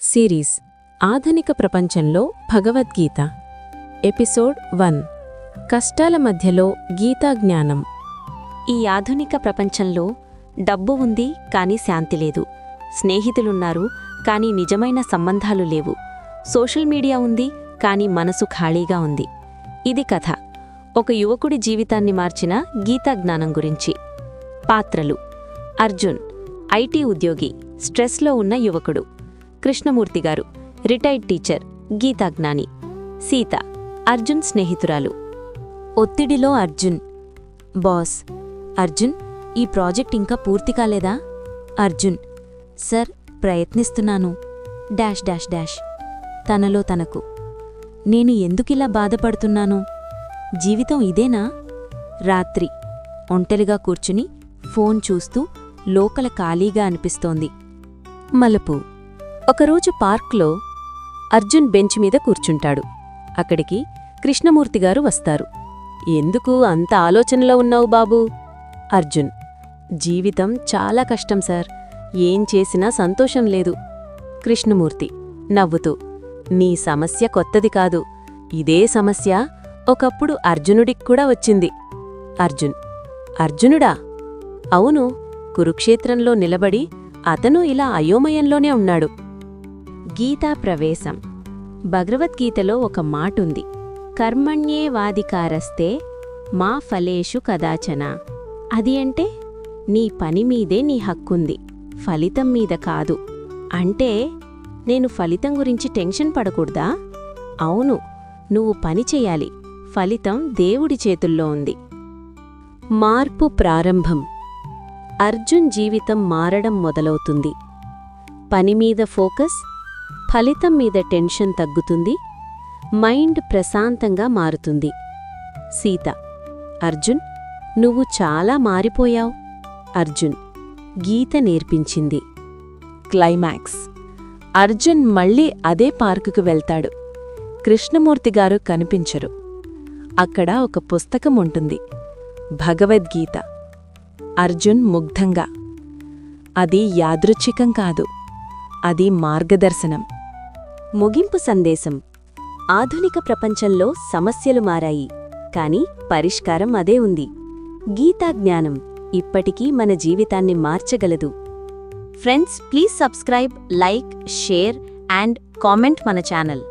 Series ఆధునిక ప్రపంచంలో Bhagavad Gita episode 1 కష్టాల మధ్యలో గీతా జ్ఞానం. ఈ ఆధునిక ప్రపంచంలో డబ్బు ఉంది కానీ శాంతి లేదు, స్నేహితులున్నారు కానీ నిజమైన సంబంధాలు లేవు, సోషల్ మీడియా ఉంది కానీ మనసు ఖాళీగా ఉంది. ఇది కథ ఒక యువకుడి జీవితాన్ని మార్చిన గీతా జ్ఞానం గురించి. పాత్రలు: అర్జున్ ఐటీ ఉద్యోగి, స్ట్రెస్లో ఉన్న యువకుడు. కృష్ణమూర్తి గారు రిటైర్డ్ టీచర్, గీతాజ్ఞాని. సీత అర్జున్ స్నేహితురాలు. ఒత్తిడిలో అర్జున్: బాస్, అర్జున్, ఈ ప్రాజెక్ట్ ఇంకా పూర్తి కాలేదా? అర్జున్: సర్, ప్రయత్నిస్తున్నాను. Dash dash dash. తనలో తనకు: నేను ఎందుకిలా బాధపడుతున్నాను? జీవితం ఇదేనా? రాత్రి ఒంటరిగా కూర్చుని ఫోన్ చూస్తూ లోకల ఖాళీగా అనిపిస్తోంది. మలుపు: ఒకరోజు పార్క్లో అర్జున్ బెంచ్ మీద కూర్చుంటాడు. అక్కడికి కృష్ణమూర్తిగారు వస్తారు. ఎందుకు అంత ఆలోచనలో ఉన్నావు బాబూ? అర్జున్: జీవితం చాలా కష్టం సార్, ఏం చేసినా సంతోషం లేదు. కృష్ణమూర్తి నవ్వుతూ: నీ సమస్య కొత్తది కాదు, ఇదే సమస్య ఒకప్పుడు అర్జునుడిక్కూడా వచ్చింది. అర్జున్: అర్జునుడా? అవును, కురుక్షేత్రంలో నిలబడి అతను ఇలా అయోమయంలోనే ఉన్నాడు. గీతా ప్రవేశం. భగవద్గీతలో ఒక మాటుంది: కర్మణ్యేవాధికారస్తే మా ఫలేషు కదాచన. అది అంటే నీ పని మీదే నీ హక్కుంది, ఫలితం మీద కాదు. అంటే నేను ఫలితం గురించి టెన్షన్ పడకూడదా? అవును, నువ్వు పని చెయ్యాలి, ఫలితం దేవుడి చేతుల్లో ఉంది. మార్పు ప్రారంభం. అర్జున్ జీవితం మారడం మొదలవుతుంది. పనిమీద ఫోకస్, ఫలితం మీద టెన్షన్ తగ్గుతుంది, మైండ్ ప్రశాంతంగా మారుతుంది. సీత: అర్జున్, నువ్వు చాలా మారిపోయావు. అర్జున్: గీత నేర్పించింది. క్లైమాక్స్. అర్జున్ మళ్ళీ అదే పార్కుకు వెళ్తాడు. కృష్ణమూర్తిగారు కనిపించరు. అక్కడ ఒక పుస్తకం ఉంటుంది, భగవద్గీత. అర్జున్ ముగ్ధంగా: అది యాదృచ్ఛికం కాదు, అది మార్గదర్శనం. ముగింపు సందేశం: ఆధునిక ప్రపంచంలో సమస్యలు మారాయి, కాని పరిష్కారం అదే ఉంది. గీతా జ్ఞానం ఇప్పటికీ మన జీవితాన్ని మార్చగలదు. Friends, please subscribe, like, share and comment మన ఛానల్.